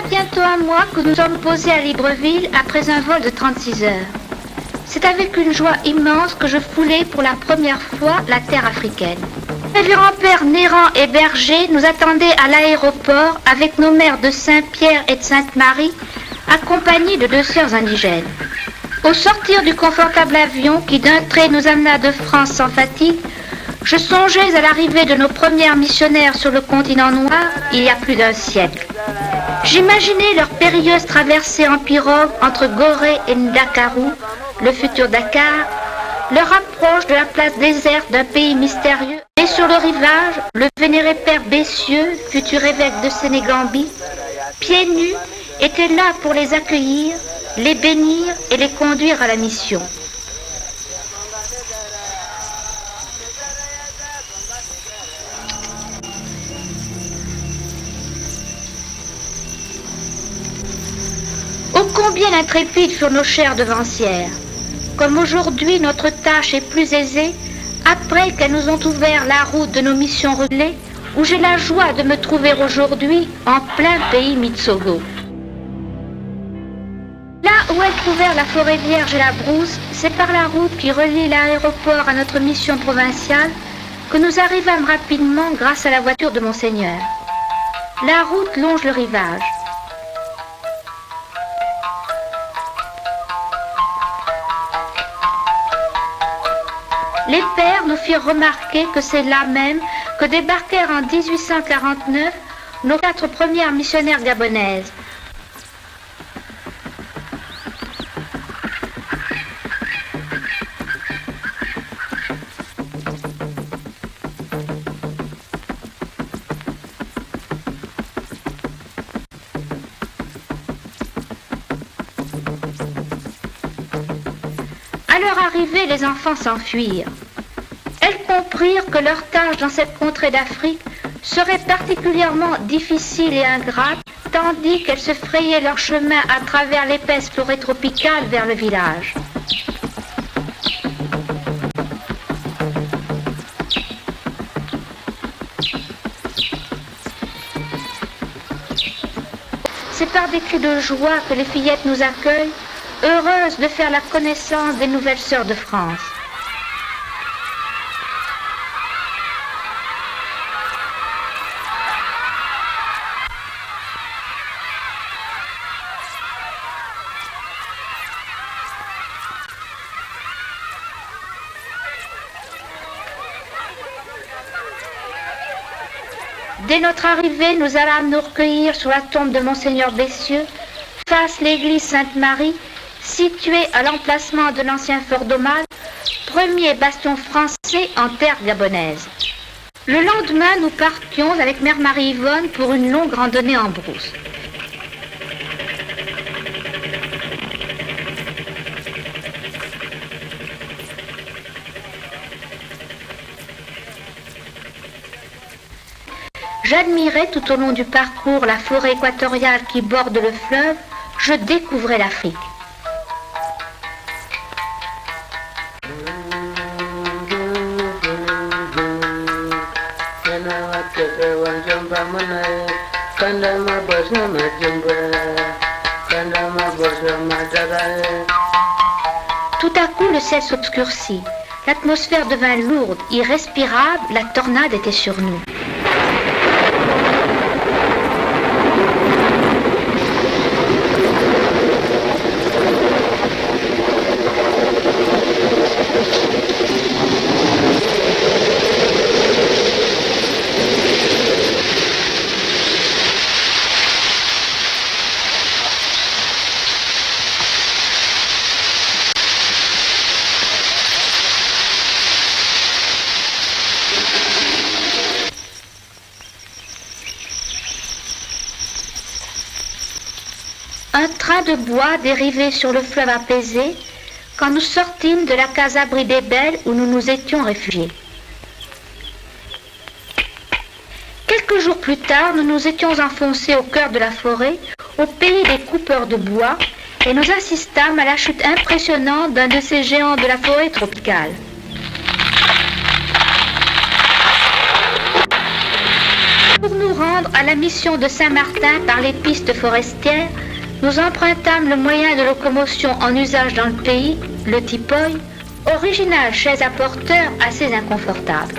bientôt un mois que nous sommes posés à Libreville après un vol de 36 heures. C'est avec une joie immense que je foulais pour la première fois la terre africaine. Le révérend père Néran et Berger nous attendaient à l'aéroport avec nos mères de Saint-Pierre et de Sainte-Marie, accompagnées de 2 sœurs indigènes. Au sortir du confortable avion qui d'un trait nous amena de France sans fatigue, je songeais à l'arrivée de nos premières missionnaires sur le continent noir il y a plus d'un siècle. J'imaginais leur périlleuse traversée en pirogue entre Gorée et Ndakarou, le futur Dakar, leur approche de la place déserte d'un pays mystérieux, et sur le rivage, le vénéré père Bessieux, futur évêque de Sénégambie, pieds nus, était là pour les accueillir, les bénir et les conduire à la mission. Ô combien intrépides furent nos chères devancières. Comme aujourd'hui notre tâche est plus aisée, après qu'elles nous ont ouvert la route de nos missions relais, où j'ai la joie de me trouver aujourd'hui en plein pays Mitsogo. Là où est couvert la forêt vierge et la brousse, c'est par la route qui relie l'aéroport à notre mission provinciale que nous arrivâmes rapidement grâce à la voiture de Monseigneur. La route longe le rivage. Les pères nous firent remarquer que c'est là même que débarquèrent en 1849 nos 4 premières missionnaires gabonaises. À leur arrivée, les enfants s'enfuirent. Elles comprirent que leur tâche dans cette contrée d'Afrique serait particulièrement difficile et ingrate, tandis qu'elles se frayaient leur chemin à travers l'épaisse forêt tropicale vers le village. C'est par des cris de joie que les fillettes nous accueillent, heureuses de faire la connaissance des nouvelles sœurs de France. Dès notre arrivée, nous allâmes nous recueillir sur la tombe de Monseigneur Bessieux, face l'église Sainte-Marie, située à l'emplacement de l'ancien fort d'Aumale, premier bastion français en terre gabonaise. Le lendemain, nous partions avec Mère Marie-Yvonne pour une longue randonnée en brousse. J'admirais tout au long du parcours la forêt équatoriale qui borde le fleuve, je découvrais l'Afrique. Tout à coup, le ciel s'obscurcit. L'atmosphère devint lourde, irrespirable, la tornade était sur nous. Un train de bois dérivait sur le fleuve apaisé quand nous sortîmes de la case-abri des Belles où nous nous étions réfugiés. Quelques jours plus tard, nous nous étions enfoncés au cœur de la forêt, au pays des coupeurs de bois, et nous assistâmes à la chute impressionnante d'un de ces géants de la forêt tropicale. Pour nous nous rendre à la mission de Saint-Martin par les pistes forestières, nous empruntâmes le moyen de locomotion en usage dans le pays, le tipoy, originale chaise à porteur assez inconfortable.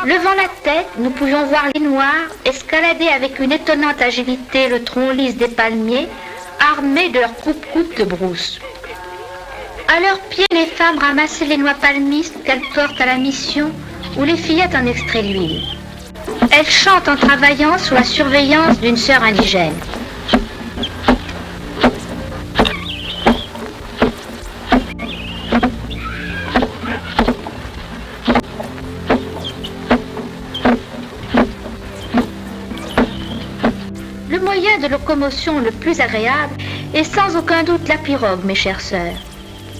Levant la tête, nous pouvions voir les Noirs escalader avec une étonnante agilité le tronc lisse des palmiers, armés de leurs coupe-coupe de brousse. À leurs pieds, les femmes ramassaient les noix palmistes qu'elles portent à la mission ou les fillettes en extraient l'huile. Elles chantent en travaillant sous la surveillance d'une sœur indigène. Le moyen de locomotion le plus agréable est sans aucun doute la pirogue, mes chères sœurs.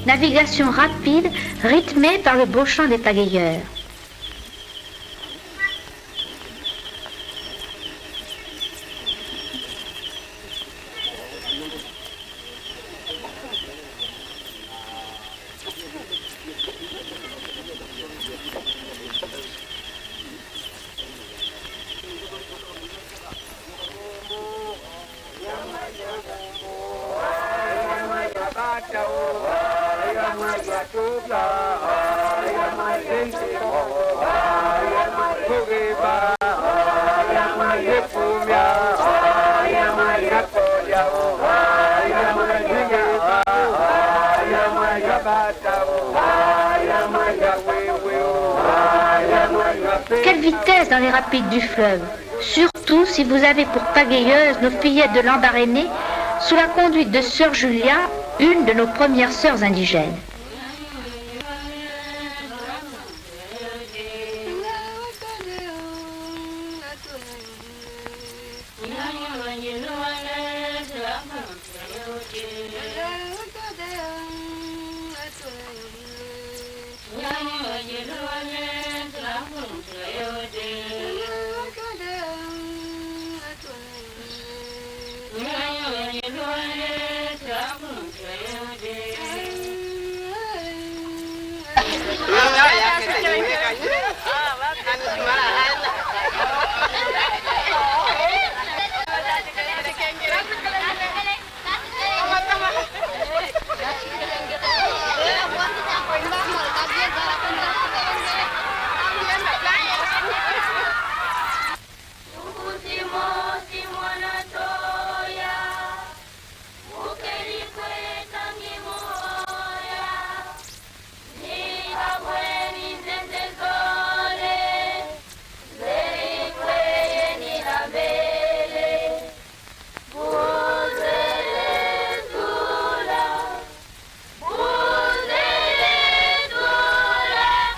Navigation rapide, rythmée par le beau chant des pagayeurs. Quelle vitesse dans les rapides du fleuve, surtout si vous avez pour pagayeuses nos fillettes de l'Embarréné, sous la conduite de sœur Julia, une de nos premières sœurs indigènes.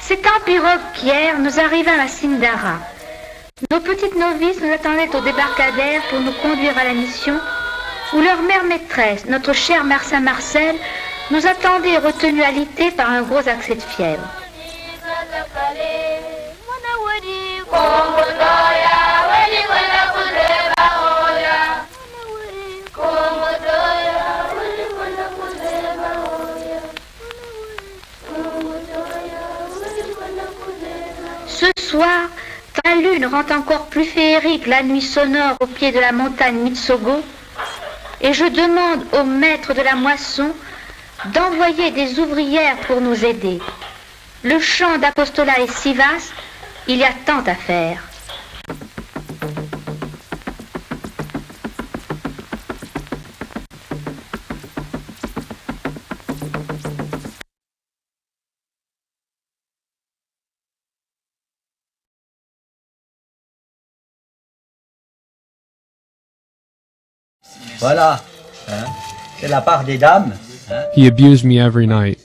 C'est en pirogue qu'hier nous arrivâmes à Sindara. Nos petites novices nous attendaient au débarcadère pour nous conduire à la mission, où leur mère maîtresse, notre chère mère Saint-Marcel, nous attendait retenue alitée par un gros accès de fièvre. Ce soir, quand la lune rend encore plus féerique la nuit sonore au pied de la montagne Mitsogo, et je demande au maître de la moisson d'envoyer des ouvrières pour nous aider. Le champ d'apostolat est si vaste, il y a tant à faire. Voilà, c'est la part des dames. He abused me every night.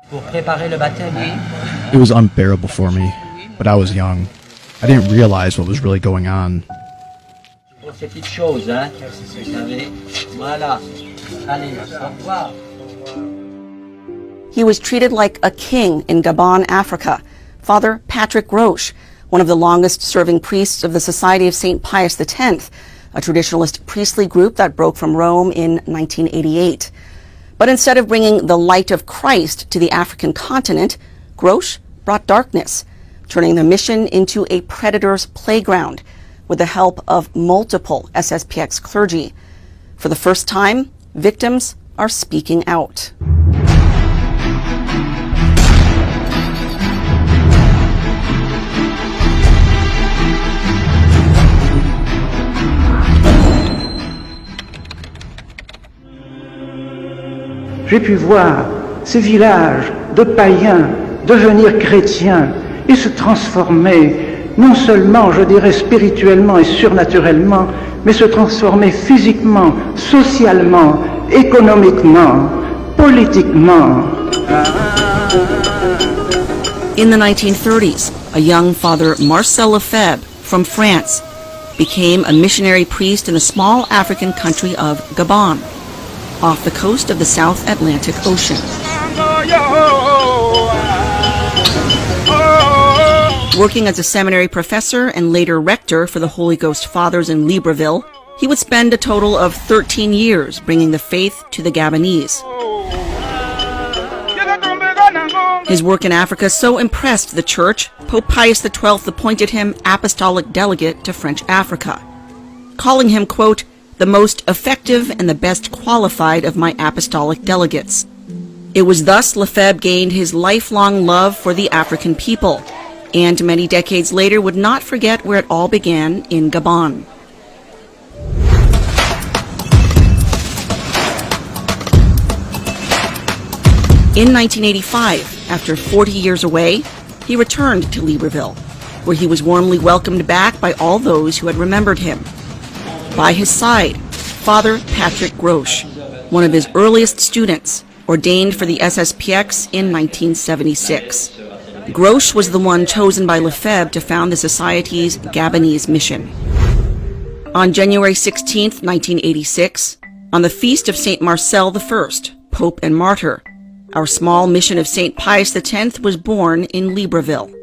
Pour préparer le baptême. It was unbearable for me, but I was young. I didn't realize what was really going on. Pour ces petites choses, vous savez. Voilà. Allez, au revoir. He was treated like a king in Gabon, Africa. Father Patrick Roche one of the longest-serving priests of the Society of St. Pius X, a traditionalist priestly group that broke from Rome in 1988. But instead of bringing the light of Christ to the African continent, Grosch brought darkness, turning the mission into a predator's playground with the help of multiple SSPX clergy. For the first time, victims are speaking out. J'ai pu voir ces villages de païens devenir chrétiens et se transformer, non seulement, je dirais, spirituellement et surnaturellement, mais se transformer physiquement, socialement, économiquement, politiquement. In the 1930s, a young Father Marcel Lefebvre from France became a missionary priest in the small African country of Gabon, off the coast of the South Atlantic Ocean. Working as a seminary professor and later rector for the Holy Ghost Fathers in Libreville, he would spend a total of 13 years bringing the faith to the Gabonese. His work in Africa so impressed the Church, Pope Pius XII appointed him apostolic delegate to French Africa, calling him, quote, the most effective and the best qualified of my apostolic delegates. It was thus Lefebvre gained his lifelong love for the African people, and many decades later would not forget where it all began in Gabon. In 1985, after 40 years away, he returned to Libreville, where he was warmly welcomed back by all those who had remembered him. By his side, Father Patrick Grosch, one of his earliest students, ordained for the SSPX in 1976. Grosch was the one chosen by Lefebvre to found the Society's Gabonese mission. On January 16, 1986, on the feast of St. Marcel I, Pope and Martyr, our small mission of St. Pius X was born in Libreville.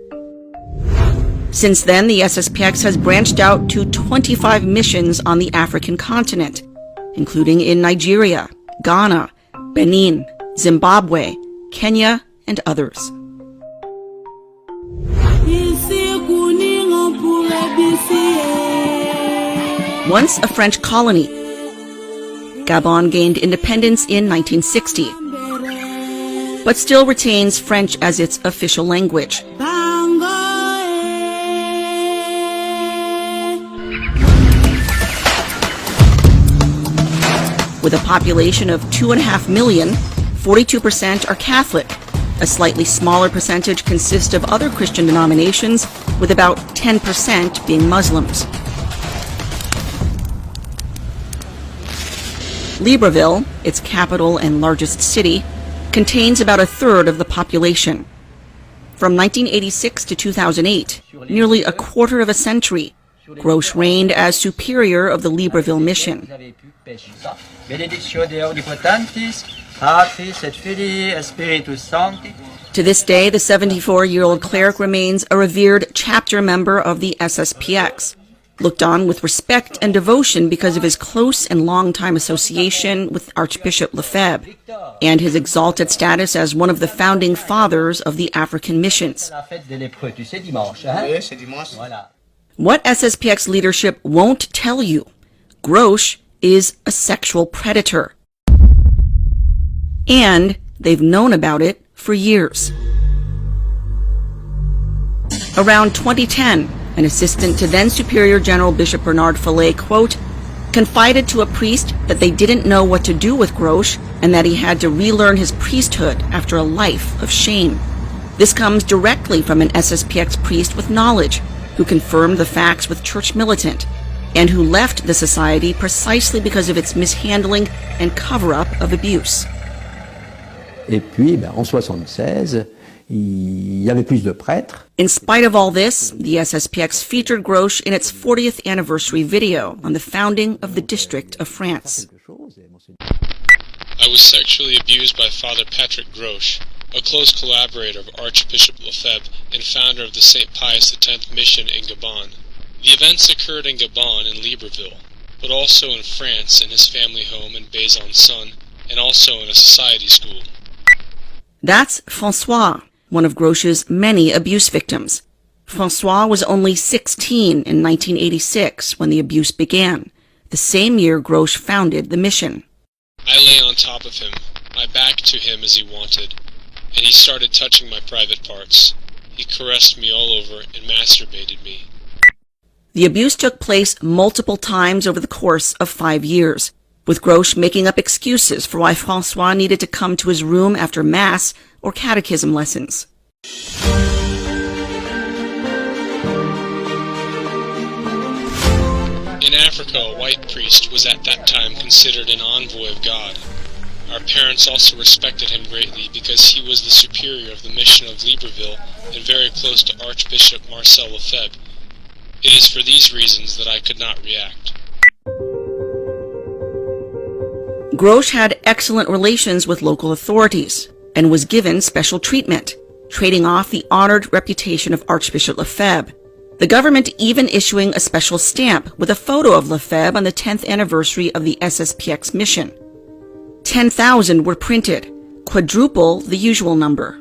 Since then, the SSPX has branched out to 25 missions on the African continent, including in Nigeria, Ghana, Benin, Zimbabwe, Kenya, and others. Once a French colony, Gabon gained independence in 1960, but still retains French as its official language. With a population of 2.5 million, 42% are Catholic. A slightly smaller percentage consist of other Christian denominations, with about 10% being Muslims. Libreville, its capital and largest city, contains about a third of the population. From 1986 to 2008, nearly a quarter of a century, Grosch reigned as superior of the Libreville mission. To this day, the 74-year-old cleric remains a revered chapter member of the SSPX, looked on with respect and devotion because of his close and long-time association with Archbishop Lefebvre and his exalted status as one of the founding fathers of the African missions. What SSPX leadership won't tell you, Grosch is a sexual predator. And they've known about it for years. Around 2010, an assistant to then Superior General Bishop Bernard Fallet, quote, confided to a priest that they didn't know what to do with Grosch and that he had to relearn his priesthood after a life of shame. This comes directly from an SSPX priest with knowledge, who confirmed the facts with church militant, and who left the society precisely because of its mishandling and cover-up of abuse. Et puis, en 76, il y avait plus de prêtres. In spite of all this, the SSPX featured Grosch in its 40th anniversary video on the founding of the District of France. I was sexually abused by Father Patrick Grosch, a close collaborator of Archbishop Lefebvre and founder of the St. Pius X mission in Gabon. The events occurred in Gabon and Libreville, but also in France in his family home in Besançon, and also in a society school. That's François, one of Grosch's many abuse victims. François was only 16 in 1986 when the abuse began, the same year Grosch founded the mission. I lay on top of him, my back to him as he wanted, and he started touching my private parts. He caressed me all over and masturbated me. The abuse took place multiple times over the course of 5 years, with Grosch making up excuses for why François needed to come to his room after Mass or catechism lessons. In Africa, a white priest was at that time considered an envoy of God. Our parents also respected him greatly because he was the superior of the mission of Libreville and very close to Archbishop Marcel Lefebvre. It is for these reasons that I could not react. Grosch had excellent relations with local authorities and was given special treatment, trading off the honored reputation of Archbishop Lefebvre, the government even issuing a special stamp with a photo of Lefebvre on the 10th anniversary of the SSPX mission. 10,000 were printed, quadruple the usual number.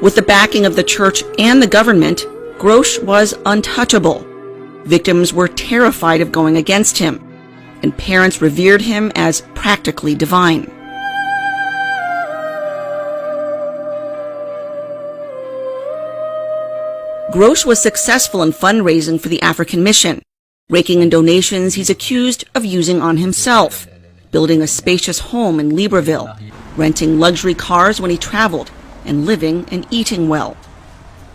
With the backing of the church and the government, Grosch was untouchable. Victims were terrified of going against him, and parents revered him as practically divine. Grosch was successful in fundraising for the African mission. Raking in donations he's accused of using on himself, building a spacious home in Libreville, renting luxury cars when he traveled, and living and eating well.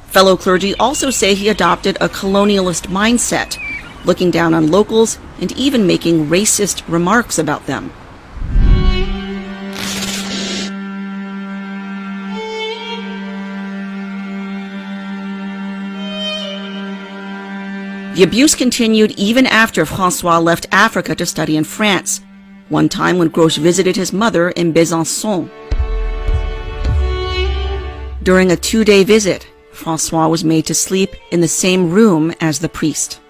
Fellow clergy also say he adopted a colonialist mindset, looking down on locals and even making racist remarks about them. The abuse continued even after François left Africa to study in France, one time when Grosch visited his mother in Besançon. During a 2-day visit, François was made to sleep in the same room as the priest.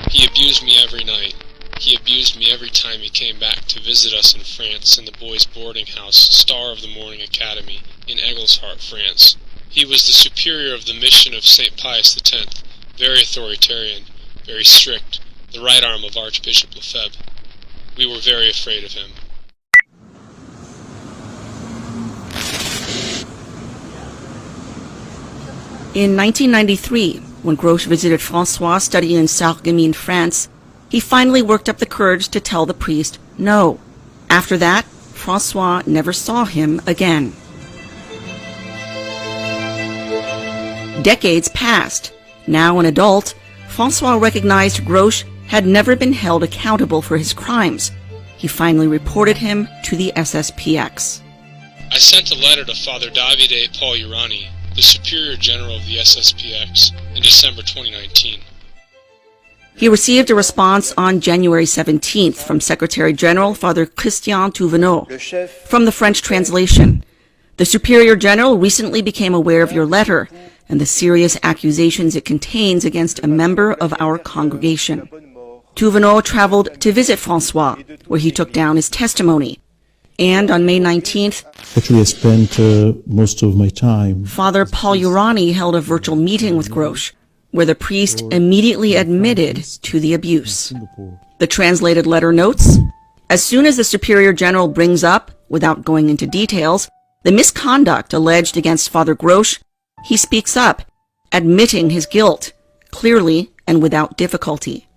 He abused me every night. He abused me every time he came back to visit us in France in the boys' boarding house, Star of the Morning Academy, in Aigleshart, France. He was the superior of the mission of St. Pius X, very authoritarian, very strict, the right arm of Archbishop Lefebvre. We were very afraid of him. In 1993, when Grosch visited François studying in Sarreguemines, France, he finally worked up the courage to tell the priest no. After that, François never saw him again. Decades passed. Now an adult, François recognized Grosch had never been held accountable for his crimes. He finally reported him to the SSPX. I sent a letter to Father Davide Pagliarani, the Superior General of the SSPX, in December 2019. He received a response on January 17th from Secretary General Father Christian Touvenot. From the French translation, the Superior General recently became aware of your letter and the serious accusations it contains against a member of our congregation. Touvenot traveled to visit François, where he took down his testimony. And on May 19th, actually I spent most of my time. Father Pagliarani held a virtual meeting with Grosch, where the priest immediately admitted to the abuse. The translated letter notes, as soon as the Superior General brings up, without going into details, the misconduct alleged against Father Grosch, he speaks up, admitting his guilt, clearly and without difficulty.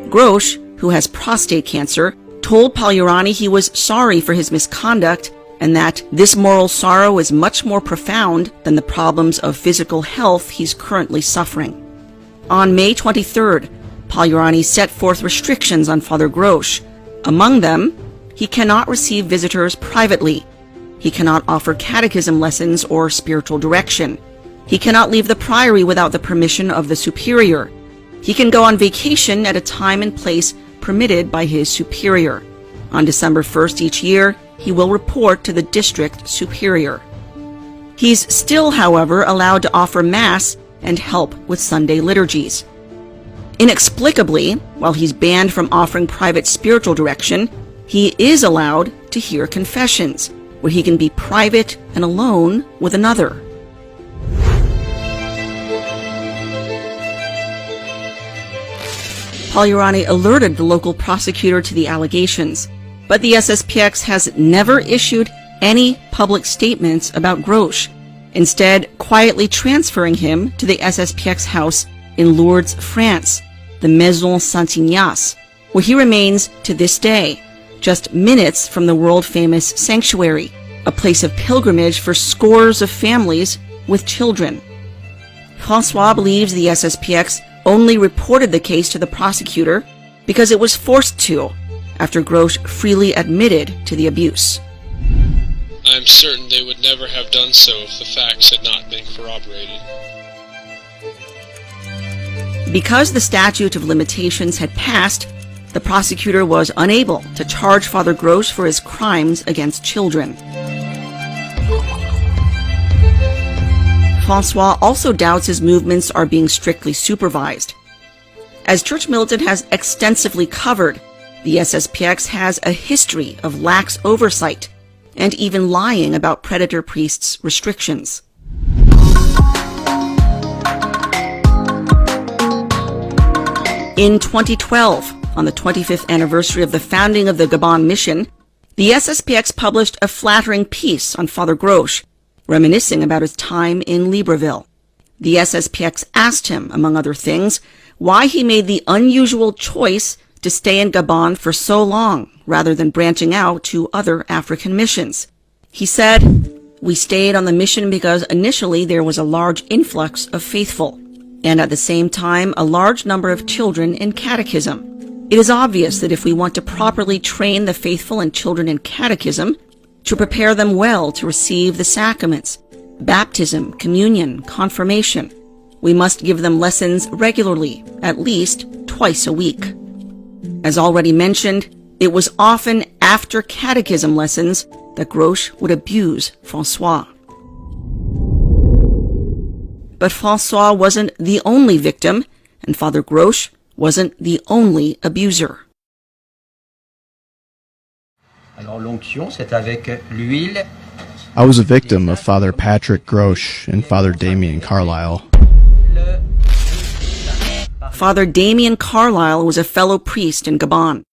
Grosch, who has prostate cancer, told Pagliarani he was sorry for his misconduct and that this moral sorrow is much more profound than the problems of physical health he's currently suffering. On May 23rd, Pagliarani set forth restrictions on Father Grosch. Among them, he cannot receive visitors privately, He cannot offer catechism lessons or spiritual direction. He cannot leave the priory without the permission of the superior. He can go on vacation at a time and place permitted by his superior. On December 1st each year, he will report to the district superior. He's still, however, allowed to offer Mass and help with Sunday liturgies. Inexplicably, while he's banned from offering private spiritual direction, he is allowed to hear confessions, where he can be private and alone with another. Pagliarani alerted the local prosecutor to the allegations, but the SSPX has never issued any public statements about Grosch, instead quietly transferring him to the SSPX house in Lourdes, France, the Maison Saint-Ignace, where he remains to this day, just minutes from the world-famous sanctuary, a place of pilgrimage for scores of families with children. François believes the SSPX only reported the case to the prosecutor because it was forced to, after Grosch freely admitted to the abuse. I am certain they would never have done so if the facts had not been corroborated. Because the statute of limitations had passed, the prosecutor was unable to charge Father Grosch for his crimes against children. François also doubts his movements are being strictly supervised. As Church Militant has extensively covered, the SSPX has a history of lax oversight and even lying about predator priests' restrictions. In 2012, on the 25th anniversary of the founding of the Gabon mission, the SSPX published a flattering piece on Father Grosch, reminiscing about his time in Libreville. The SSPX asked him, among other things, why he made the unusual choice to stay in Gabon for so long, rather than branching out to other African missions. He said, "We stayed on the mission because initially there was a large influx of faithful, and at the same time a large number of children in catechism. It is obvious that if we want to properly train the faithful and children in catechism, to prepare them well to receive the sacraments, baptism, communion, confirmation, we must give them lessons regularly, at least twice a week." As already mentioned, it was often after catechism lessons that Grosch would abuse François. But François wasn't the only victim, and Father Grosch wasn't the only abuser. Alors l'onction, c'est avec l'huile. I was a victim of Father Patrick Grosch and Father Damien Carlisle. Father Damien Carlisle was a fellow priest in Gabon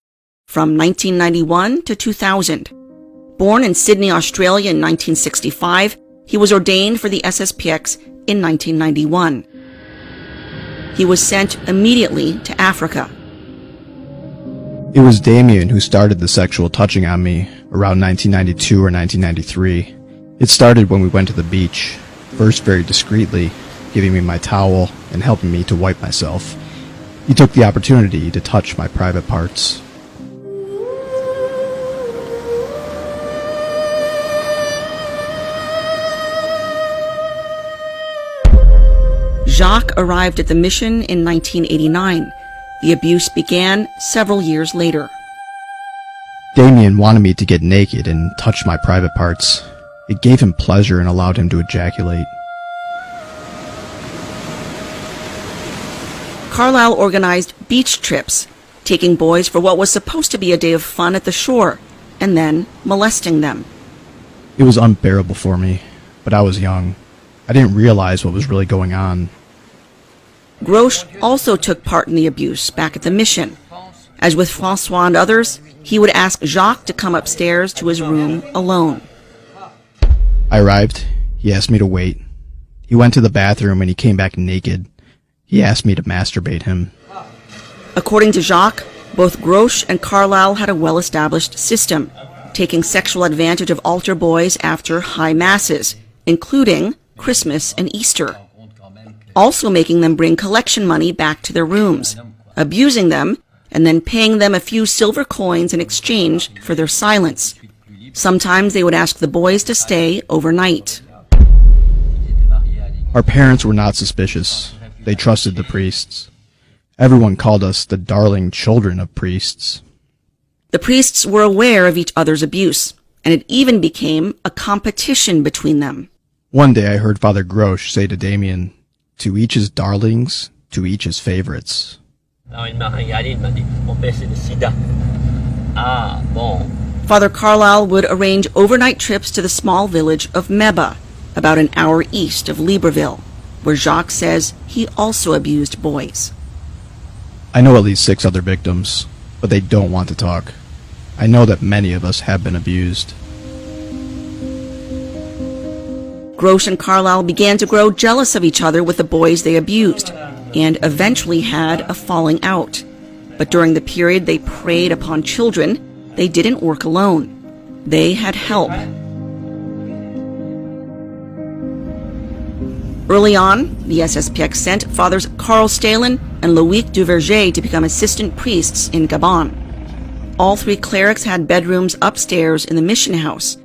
from 1991 to 2000. Born in Sydney, Australia in 1965, he was ordained for the SSPX in 1991. He was sent immediately to Africa. It was Damien who started the sexual touching on me around 1992 or 1993. It started when we went to the beach, first very discreetly, giving me my towel and helping me to wipe myself. He took the opportunity to touch my private parts. Jacques arrived at the mission in 1989. The abuse began several years later. Damien wanted me to get naked and touch my private parts. It gave him pleasure and allowed him to ejaculate. Carlisle organized beach trips, taking boys for what was supposed to be a day of fun at the shore, and then molesting them. It was unbearable for me, but I was young. I didn't realize what was really going on. Grosch also took part in the abuse back at the mission. As with François and others, he would ask Jacques to come upstairs to his room alone. I arrived. He asked me to wait. He went to the bathroom and he came back naked. He asked me to masturbate him. According to Jacques, both Grosch and Carlisle had a well-established system, taking sexual advantage of altar boys after high masses, including Christmas and Easter, also making them bring collection money back to their rooms, abusing them, and then paying them a few silver coins in exchange for their silence. Sometimes they would ask the boys to stay overnight. Our parents were not suspicious. They trusted the priests. Everyone called us the darling children of priests. The priests were aware of each other's abuse, and it even became a competition between them. One day I heard Father Grosch say to Damien, "To each his darlings, to each his favorites." Father Carlyle would arrange overnight trips to the small village of Meba, about an hour east of Libreville, where Jacques says he also abused boys. I know at least 6 other victims, but they don't want to talk. I know that many of us have been abused. Grosch and Carlyle began to grow jealous of each other with the boys they abused, and eventually had a falling out. But during the period they preyed upon children, they didn't work alone. They had help. Early on, the SSPX sent Fathers Karl Stalin and Loïc Duverger to become assistant priests in Gabon. All 3 clerics had bedrooms upstairs in the mission house.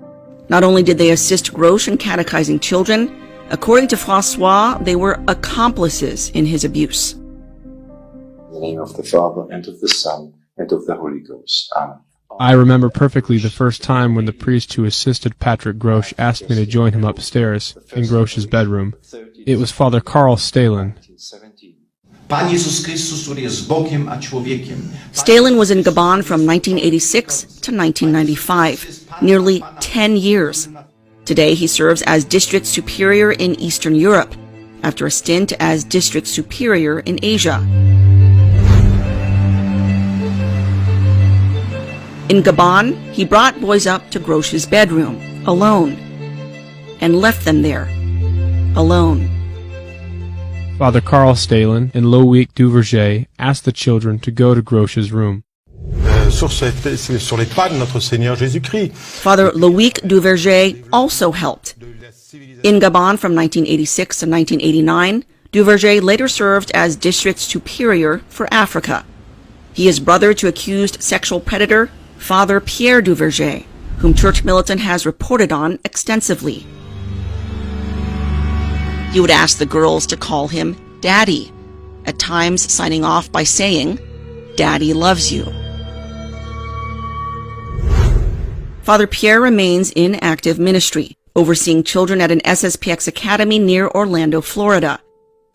Not only did they assist Grosch in catechizing children, according to François, they were accomplices in his abuse. In the name of the Father, and of the Son, and of the Holy Ghost. Amen. I remember perfectly the first time when the priest who assisted Patrick Grosch asked me to join him upstairs in Grosch's bedroom. It was Father Karl Stalin. Stalin was in Gabon from 1986 to 1995, nearly 10 years. Today he serves as district superior in Eastern Europe, after a stint as district superior in Asia. In Gabon, he brought boys up to Grosch's bedroom, alone, and left them there, alone. Father Karl Stalin and Loïc Duverger asked the children to go to Grosch's room. Father Loïc Duverger also helped. In Gabon from 1986 to 1989, Duverger later served as district superior for Africa. He is brother to accused sexual predator Father Pierre Duverger, whom Church Militant has reported on extensively. He would ask the girls to call him Daddy, at times signing off by saying, "Daddy loves you." Father Pierre remains in active ministry, overseeing children at an SSPX academy near Orlando, Florida.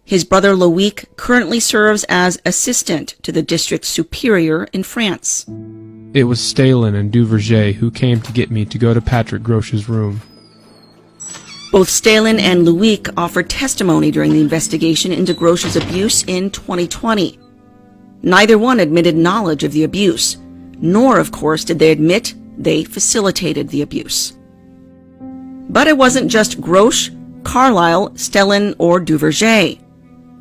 His brother Loïc currently serves as assistant to the district superior in France. It was Stalin and Duverger who came to get me to go to Patrick Grosch's room. Both Stalin and Loïc offered testimony during the investigation into Grosch's abuse in 2020. Neither one admitted knowledge of the abuse, nor, of course, did they admit they facilitated the abuse. But it wasn't just Grosch, Carlyle, Stalin, or Duverger.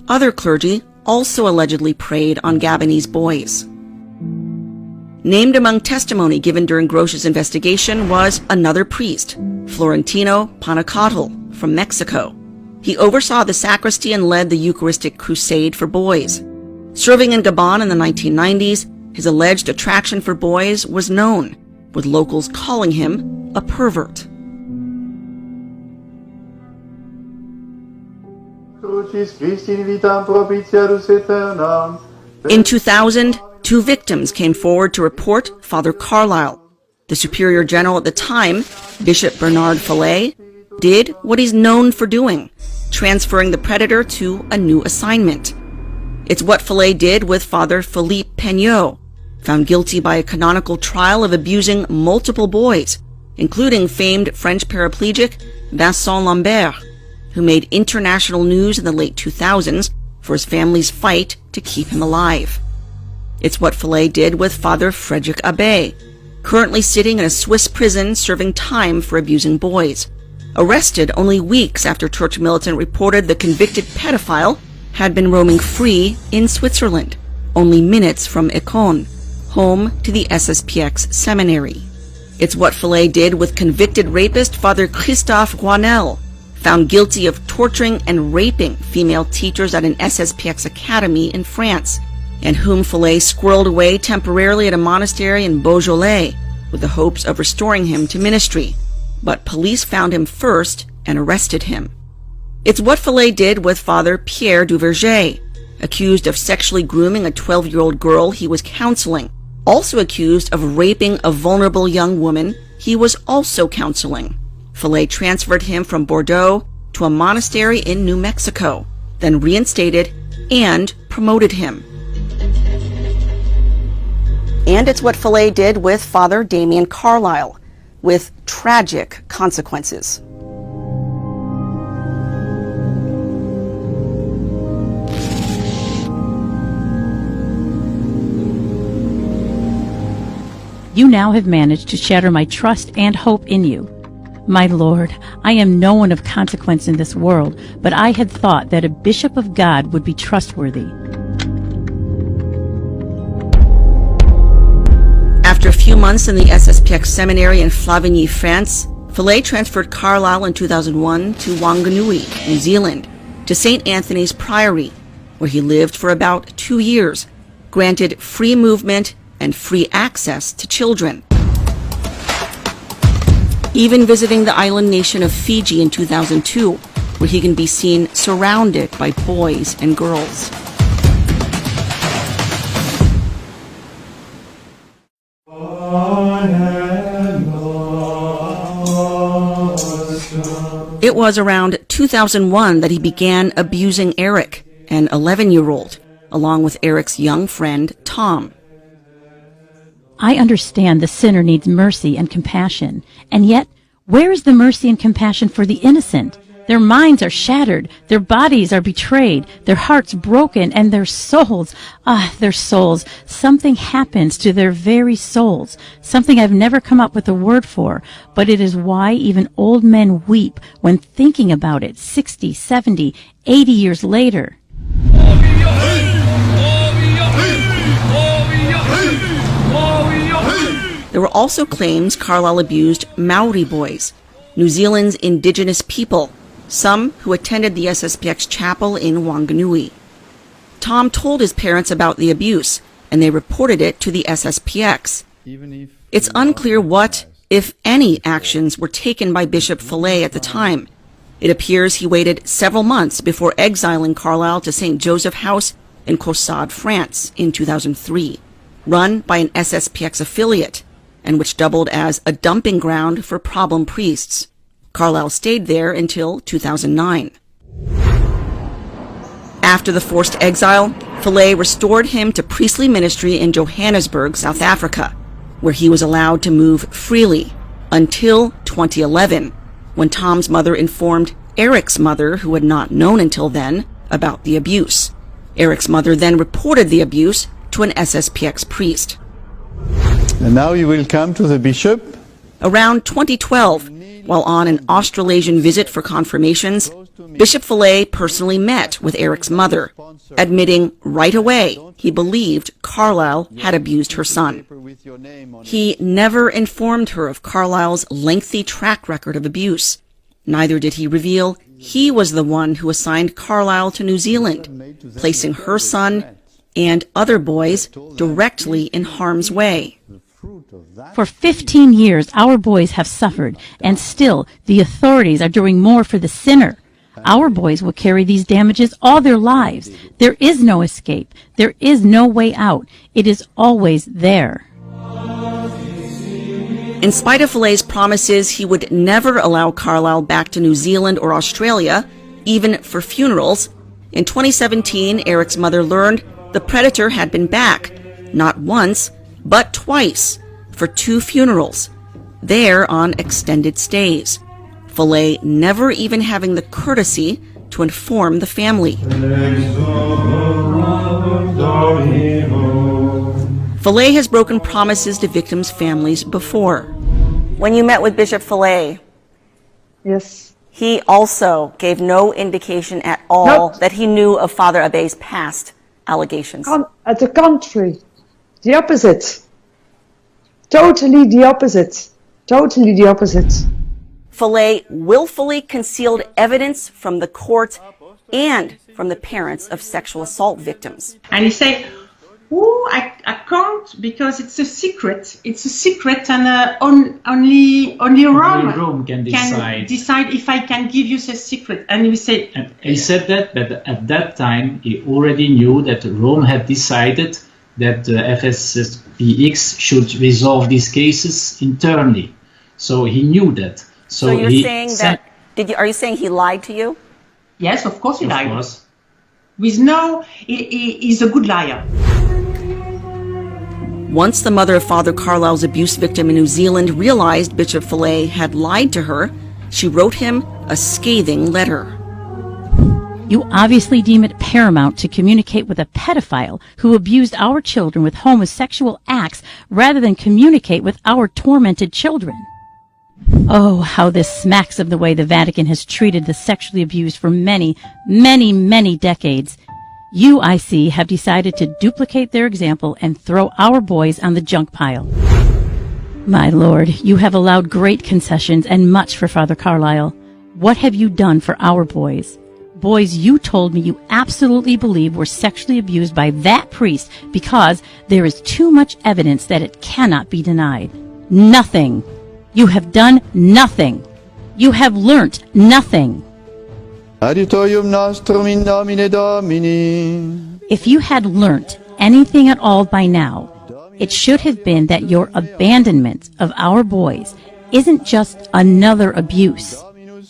Other clergy also allegedly preyed on Gabonese boys. Named among testimony given during Grosch's investigation was another priest, Florentino Panacotl from Mexico. He oversaw the sacristy and led the Eucharistic Crusade for boys. Serving in Gabon in the 1990s, his alleged attraction for boys was known, with locals calling him a pervert. In 2000, 2 victims came forward to report Father Carlyle. The Superior General at the time, Bishop Bernard Fallet, did what he's known for doing, transferring the predator to a new assignment. It's what Fallet did with Father Philippe Peignot, found guilty by a canonical trial of abusing multiple boys, including famed French paraplegic Vincent Lambert, who made international news in the late 2000s for his family's fight to keep him alive. It's what Fallet did with Father Frédéric Abbé, currently sitting in a Swiss prison serving time for abusing boys. Arrested only weeks after Church Militant reported the convicted pedophile had been roaming free in Switzerland, only minutes from Écon, home to the SSPX seminary. It's what Fallet did with convicted rapist Father Christophe Guanel, found guilty of torturing and raping female teachers at an SSPX academy in France, and whom Fallet squirreled away temporarily at a monastery in Beaujolais, with the hopes of restoring him to ministry, but police found him first and arrested him. It's what Fallet did with Father Pierre Duverger, accused of sexually grooming a 12-year-old girl he was counseling, also accused of raping a vulnerable young woman he was also counseling. Fallet transferred him from Bordeaux to a monastery in New Mexico, then reinstated and promoted him. And it's what Fallet did with Father Damien Carlisle, with tragic consequences. You now have managed to shatter my trust and hope in you. My Lord, I am no one of consequence in this world, but I had thought that a bishop of God would be trustworthy. After a few months in the SSPX seminary in Flavigny, France, Fallet transferred Carlisle in 2001 to Wanganui, New Zealand, to St. Anthony's Priory, where he lived for about 2 years, granted free movement and free access to children. Even visiting the island nation of Fiji in 2002, where he can be seen surrounded by boys and girls. It was around 2001 that he began abusing Eric, an 11-year-old, along with Eric's young friend, Tom. I understand the sinner needs mercy and compassion, and yet, where is the mercy and compassion for the innocent? Their minds are shattered, their bodies are betrayed, their hearts broken, and their souls, something happens to their very souls, something I've never come up with a word for, but it is why even old men weep when thinking about it 60, 70, 80 years later. There were also claims Carlisle abused Maori boys, New Zealand's indigenous people, some who attended the SSPX chapel in Wanganui. Tom told his parents about the abuse, and they reported it to the SSPX. It's unclear what, if any, actions were taken by Bishop Fallet at the time. It appears he waited several months before exiling Carlisle to St. Joseph House in Caussade, France in 2003, run by an SSPX affiliate, and which doubled as a dumping ground for problem priests. Carlisle stayed there until 2009. After the forced exile, Fallet restored him to priestly ministry in Johannesburg, South Africa, where he was allowed to move freely until 2011, when Tom's mother informed Eric's mother, who had not known until then, about the abuse. Eric's mother then reported the abuse to an SSPX priest. And now you will come to the bishop? Around 2012, while on an Australasian visit for confirmations, Bishop Fallet personally met with Eric's mother, admitting right away he believed Carlisle had abused her son. He never informed her of Carlisle's lengthy track record of abuse. Neither did he reveal he was the one who assigned Carlisle to New Zealand, placing her son and other boys directly in harm's way. For 15 years, our boys have suffered, and still the authorities are doing more for the sinner. Our boys will carry these damages all their lives. There is no escape. There is no way out. It is always there. In spite of Fallet's promises he would never allow Carlisle back to New Zealand or Australia, even for funerals, in 2017, Eric's mother learned the predator had been back, not once, but twice, for 2 funerals, there on extended stays. Fallet never even having the courtesy to inform the family. Fallet has broken promises to victims' families before. When you met with Bishop Fallet, yes, he also gave no indication at all that he knew of Father Abbé's past allegations. At the contrary, the opposite. Totally the opposite. Totally the opposite. Fallet willfully concealed evidence from the court and from the parents of sexual assault victims. And he said, Oh, I can't, because it's a secret. It's a secret, and only Rome can decide if I can give you the secret. And we say. And he said that, but at that time he already knew that Rome had decided that the FSPX should resolve these cases internally. So he knew that. So you're saying that? Are you saying he lied to you? Yes, of course he lied. Of course. He's a good liar. Once the mother of Father Carlisle's abuse victim in New Zealand realized Bishop Fillet had lied to her, she wrote him a scathing letter. You obviously deem it paramount to communicate with a pedophile who abused our children with homosexual acts rather than communicate with our tormented children. Oh, how this smacks of the way the Vatican has treated the sexually abused for many, many, many decades. You, I see, have decided to duplicate their example and throw our boys on the junk pile. My lord, you have allowed great concessions and much for Father Carlisle. What have you done for our boys? Boys you told me you absolutely believe were sexually abused by that priest because there is too much evidence that it cannot be denied. Nothing. You have done nothing. You have learnt nothing. Adiutorium nostrum in nomine Domini. If you had learnt anything at all by now, it should have been that your abandonment of our boys isn't just another abuse.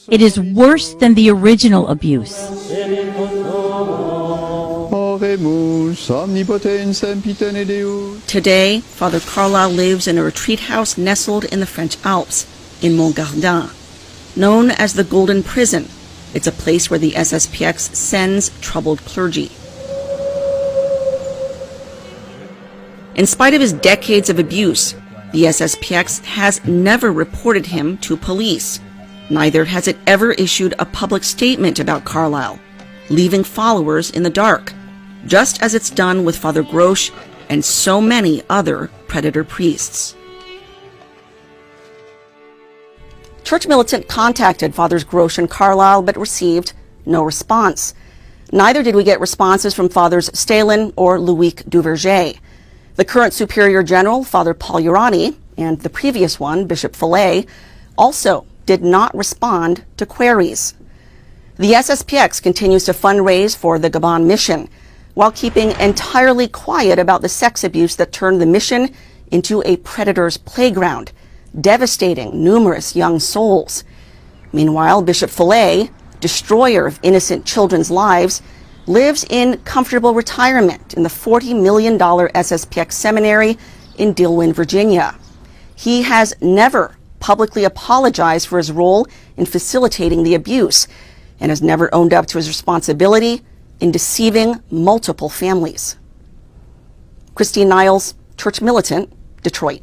It is worse than the original abuse. Oremus omnipotens sempiterne Deus. Today, Father Carlisle lives in a retreat house nestled in the French Alps, in Montgardin, known as the Golden Prison. It's a place where the SSPX sends troubled clergy. In spite of his decades of abuse, the SSPX has never reported him to police. Neither has it ever issued a public statement about Carlisle, leaving followers in the dark, just as it's done with Father Grosch and so many other predator priests. Church Militant contacted Fathers Grosch and Carlisle, but received no response. Neither did we get responses from Fathers Stalin or Loïc Duverger. The current Superior General, Father Paul Urani, and the previous one, Bishop Fillet, also did not respond to queries. The SSPX continues to fundraise for the Gabon mission, while keeping entirely quiet about the sex abuse that turned the mission into a predator's playground, devastating numerous young souls. Meanwhile, Bishop Fillet, destroyer of innocent children's lives, lives in comfortable retirement in the $40 million SSPX seminary in Dillwyn, Virginia. He has never publicly apologized for his role in facilitating the abuse and has never owned up to his responsibility in deceiving multiple families. Christine Niles, Church Militant, Detroit.